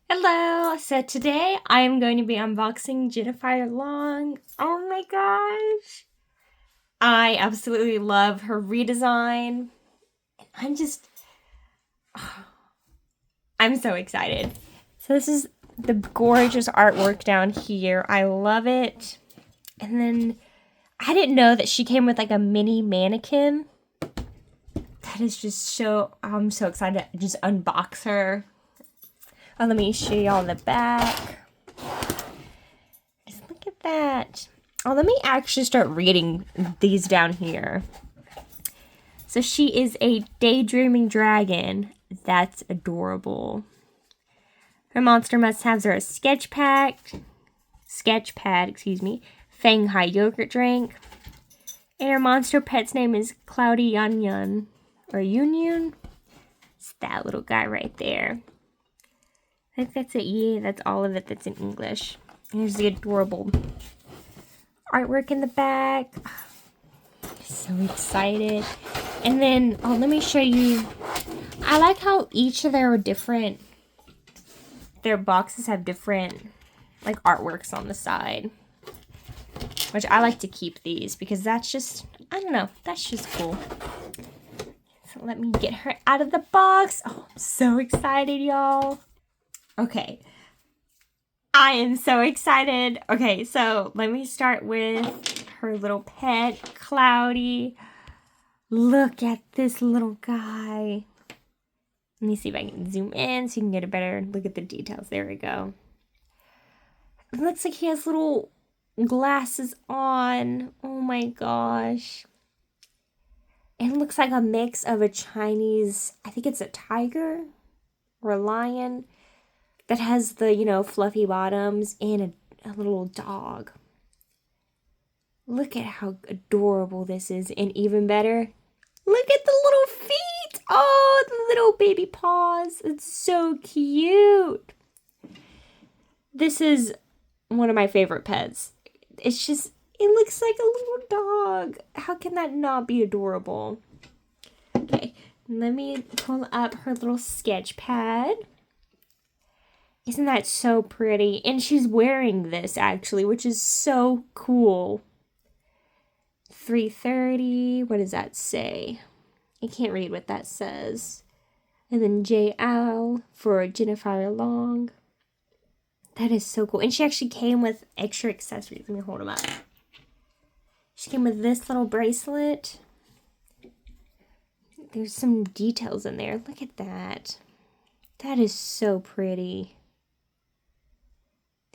Hello! So today I am going to be unboxing Jinafire Long. Oh my gosh! I absolutely love her redesign. I'm just, I'm so excited. So this is the gorgeous artwork down here. I love it. And then I didn't know that she came with like a mini mannequin. That is just so, I'm so excited to just unbox her. Oh, let me show you all the back. Just look at that. Oh, let me actually start reading these down here. So she is a daydreaming dragon. That's adorable. Her monster must-haves are a sketch pad, Fang Hai yogurt drink. And her monster pet's name is Cloudy Yun Yun, or Yun Yun. It's that little guy right there. I think that's it. Yeah, that's all of it that's in English. Here's the adorable artwork in the back. So excited. And then, oh, let me show you. I like how each of their boxes have different, like, artworks on the side. Which I like to keep these because that's just, I don't know, that's just cool. So let me get her out of the box. Oh, I'm so excited, y'all. Okay. I am so excited. Okay, so let me start with her little pet, Cloudy. Look at this little guy. Let me see if I can zoom in so you can get a better look at the details. There we go. It looks like he has little glasses on. Oh my gosh. It looks like a mix of a Chinese, I think it's a tiger or a lion that has the, fluffy bottoms and a little dog. Look at how adorable this is. And even better, look at the little feet. Oh, the little baby paws. It's so cute. This is one of my favorite pets. It's just, it looks like a little dog. How can that not be adorable? Okay, let me pull up her little sketch pad. Isn't that so pretty? And she's wearing this actually, which is so cool. 330, what does that say? I can't read what that says. And then JL for Jinafire Long. That is so cool. And she actually came with extra accessories. Let me hold them up. She came with this little bracelet. There's some details in there. Look at that. That is so pretty.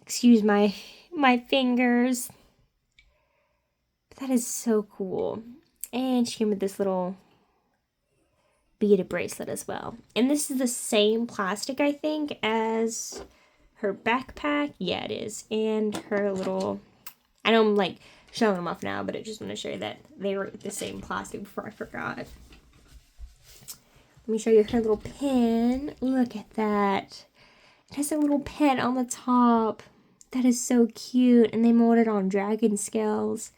Excuse my fingers. That is so cool. And she came with this little beaded bracelet as well. And this is the same plastic, I think, as her backpack. Yeah, it is. And her little, I know I'm like showing them off now, but I just want to show you that they were the same plastic before I forgot. Let me show you her little pin. Look at that. It has a little pin on the top. That is so cute. And they molded on dragon scales.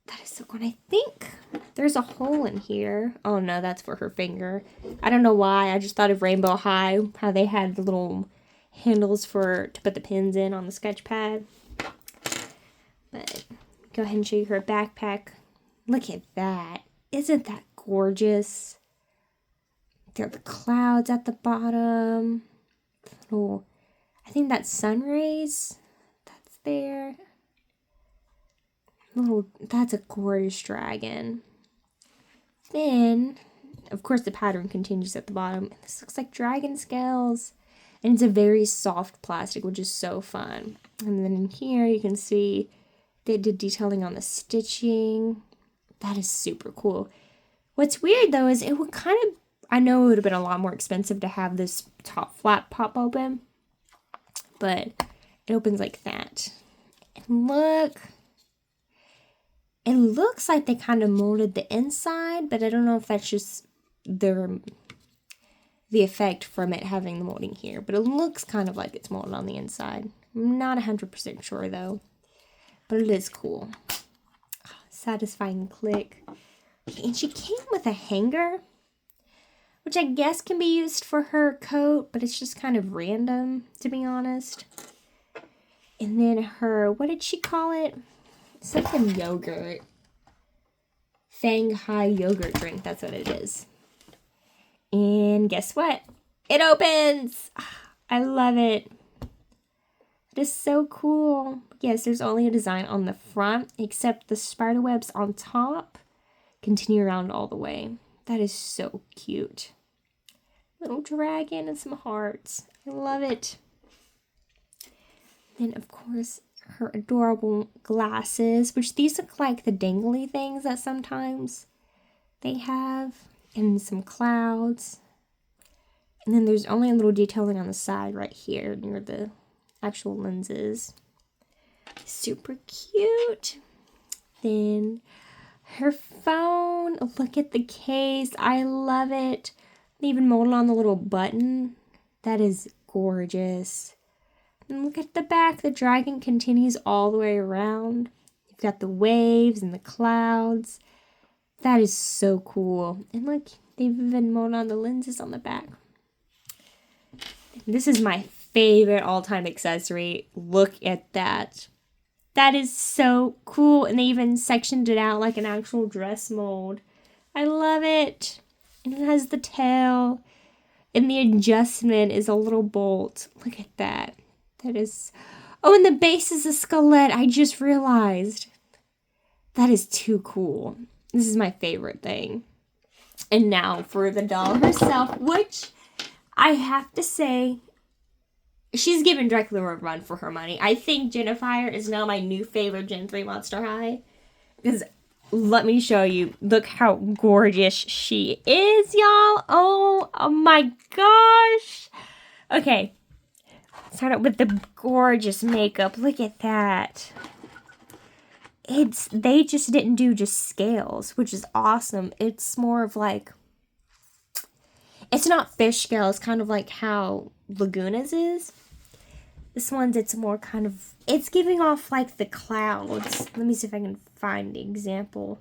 That is so cool. And I think there's a hole in here. Oh no, that's for her finger. I don't know why. I just thought of Rainbow High, how they had the little handles to put the pins in on the sketch pad. But go ahead and show you her backpack. Look at that. Isn't that gorgeous? There are the clouds at the bottom. Little, I think that's sun rays. That's there. That's a gorgeous dragon. Then, of course, the pattern continues at the bottom. This looks like dragon scales. And it's a very soft plastic, which is so fun. And then in here, you can see they did detailing on the stitching. That is super cool. What's weird, though, is it would kind of, I know it would have been a lot more expensive to have this top flap pop open. But it opens like that. And look. It looks like they kind of molded the inside, but I don't know if that's just the effect from it having the molding here. But it looks kind of like it's molded on the inside. I'm not 100% sure, though. But it is cool. Satisfying click. And she came with a hanger. which I guess can be used for her coat, but it's just kind of random, to be honest. And then her, what did she call it? Something yogurt. Fang Hai yogurt drink, that's what it is. And guess what? It opens! I love it. It is so cool. Yes, there's only a design on the front, except the spider webs on top continue around all the way. That is so cute. Little dragon and some hearts. I love it. Then, of course, her adorable glasses, which these look like the dangly things that sometimes they have. And some clouds. And then there's only a little detailing on the side right here near the actual lenses. Super cute. Then her phone. Look at the case. I love it. They even molded on the little button. That is gorgeous. And look at the back. The dragon continues all the way around. You've got the waves and the clouds. That is so cool. And look, they've even molded on the lenses on the back. This is my favorite all-time accessory. Look at that. That is so cool. And they even sectioned it out like an actual dress mold. I love it. And it has the tail. And the adjustment is a little bolt. Look at that. That is... Oh, and the base is a skelet. I just realized. That is too cool. This is my favorite thing. And now for the doll herself, which I have to say, she's given Dracula a run for her money. I think Jinafire is now my new favorite Gen 3 Monster High. Because let me show you. Look how gorgeous she is, y'all. Oh my gosh. Okay. Start out with the gorgeous makeup. Look at that. They just didn't do just scales, which is awesome. It's more of like, it's not fish scales, kind of like how Laguna's is. This one's, it's more kind of, it's giving off like the clouds. Let me see if I can find the example.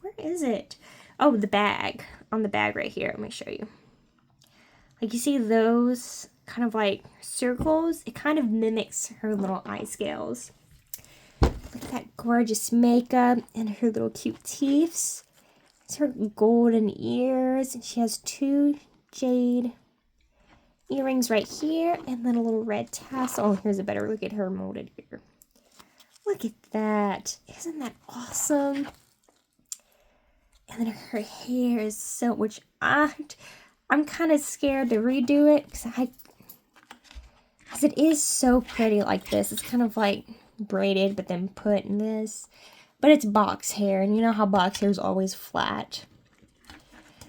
Where is it? Oh, the bag. On the bag right here. Let me show you. Like you see those kind of like circles? It kind of mimics her little eye scales. Look at that gorgeous makeup and her little cute teeth. It's her golden ears. And she has 2 jade earrings right here. And then a little red tassel. Oh, here's a better look at her molded ear. Look at that. Isn't that awesome? And then her hair is so, which I'm kind of scared to redo it. Because it is so pretty like this. It's kind of like braided but then put in this, but it's box hair, and you know how box hair is always flat.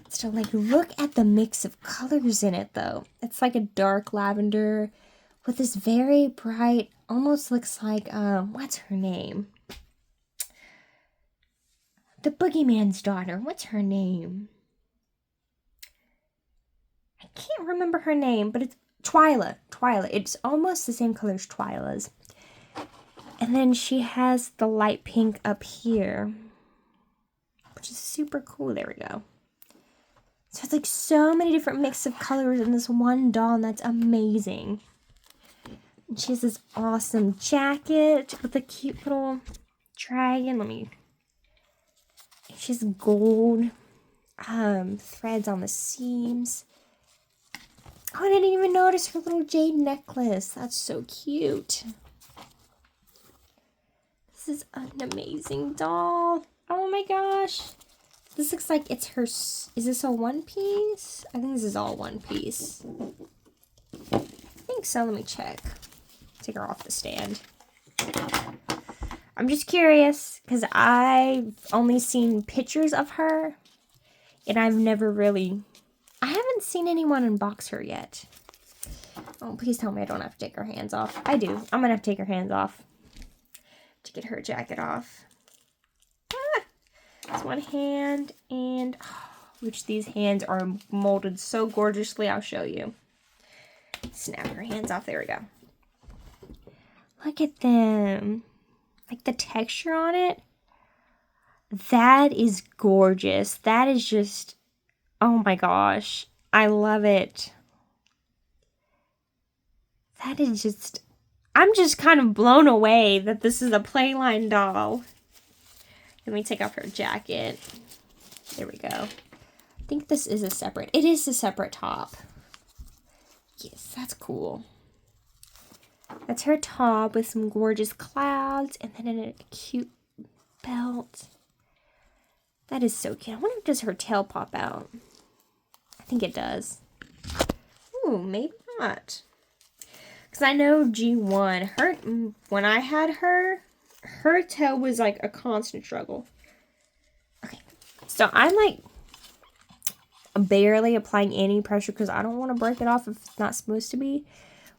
So like, look at the mix of colors in it though. It's like a dark lavender with this very bright, almost looks like what's her name, the boogeyman's daughter, what's her name? I can't remember her name, but it's Twyla. It's almost the same color as Twyla's. And then she has the light pink up here, which is super cool. There we go. So it's like so many different mix of colors in this one doll, and that's amazing. And she has this awesome jacket with a cute little dragon. She has gold threads on the seams. Oh, I didn't even notice her little jade necklace. That's so cute. This is an amazing doll. Oh my gosh. This looks like it's her... Is this a one piece? I think this is all one piece. I think so. Let me check. Take her off the stand. I'm just curious because I've only seen pictures of her. And I've never really... I haven't seen anyone unbox her yet. Oh, please tell me I don't have to take her hands off. I do. I'm going to have to take her hands off to get her jacket off. That's one hand, and which these hands are molded so gorgeously. I'll show you. Snap her hands off. There we go. Look at them. Like the texture on it. That is gorgeous. That is just, oh my gosh. I love it. That is just, I'm just kind of blown away that this is a Playline doll. Let me take off her jacket. There we go. I think this is a separate, it is a separate top. Yes, that's cool. That's her top with some gorgeous clouds and then a cute belt. That is so cute. I wonder if does her tail pop out? I think it does. Ooh, maybe not. Because I know G1, when I had her tail was like a constant struggle. Okay, so I'm like barely applying any pressure because I don't want to break it off if it's not supposed to be.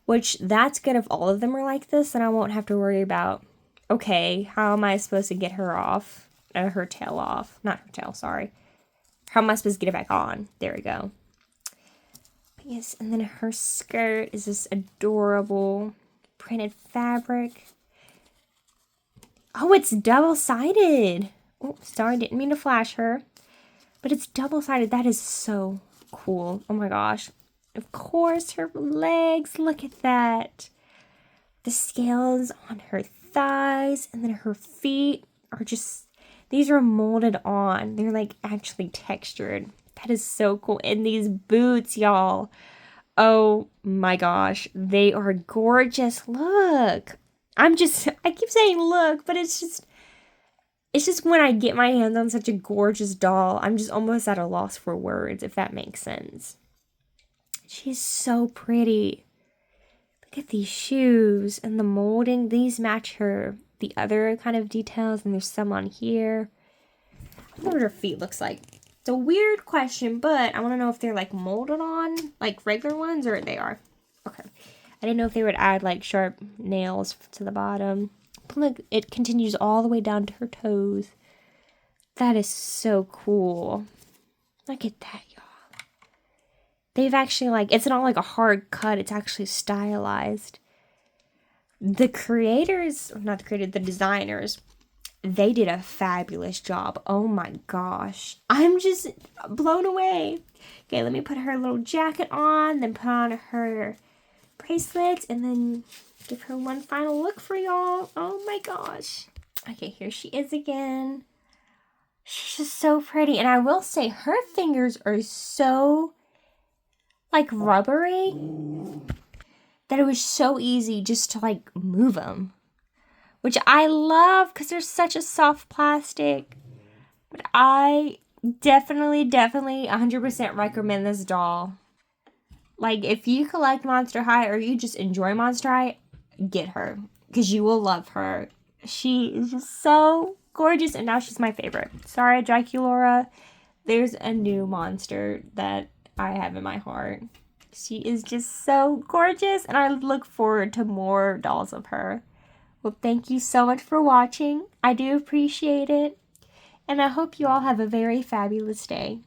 Which, that's good if all of them are like this, then I won't have to worry about, okay, how am I supposed to get her off? Her tail off. Not her tail, sorry. How am I supposed to get it back on? There we go. But yes, and then her skirt is this adorable printed fabric. Oh, it's double-sided. Oh, sorry, didn't mean to flash her. But it's double-sided. That is so cool. Oh my gosh. Of course, her legs. Look at that. The scales on her thighs and then her feet are just, these are molded on. They're like actually textured. That is so cool. And these boots, y'all. Oh my gosh. They are gorgeous. Look. I keep saying look, but it's just when I get my hands on such a gorgeous doll, I'm just almost at a loss for words, if that makes sense. She's so pretty. Look at these shoes and the molding. These match the other kind of details, and there's some on here. I wonder what her feet looks like. It's a weird question, but I want to know if they're like molded on, like regular ones, or they are. Okay. I didn't know if they would add like sharp nails to the bottom. But look, it continues all the way down to her toes. That is so cool. Look at that, y'all. They've actually like, it's not like a hard cut, it's actually stylized. The creators, not the creators, the designers, they did a fabulous job. Oh my gosh. I'm just blown away. Okay, let me put her little jacket on, then put on her bracelets, and then give her one final look for y'all. Oh my gosh. Okay, here she is again. She's just so pretty. And I will say, her fingers are so like rubbery that it was so easy just to like move them, which I love because they're such a soft plastic. But I definitely 100% recommend this doll. Like, if you collect Monster High or you just enjoy Monster High, get her because you will love her. She is just so gorgeous, and now she's my favorite. Sorry, Draculaura, there's a new monster that I have in my heart. She is just so gorgeous, and I look forward to more dolls of her. Well, thank you so much for watching. I do appreciate it, and I hope you all have a very fabulous day.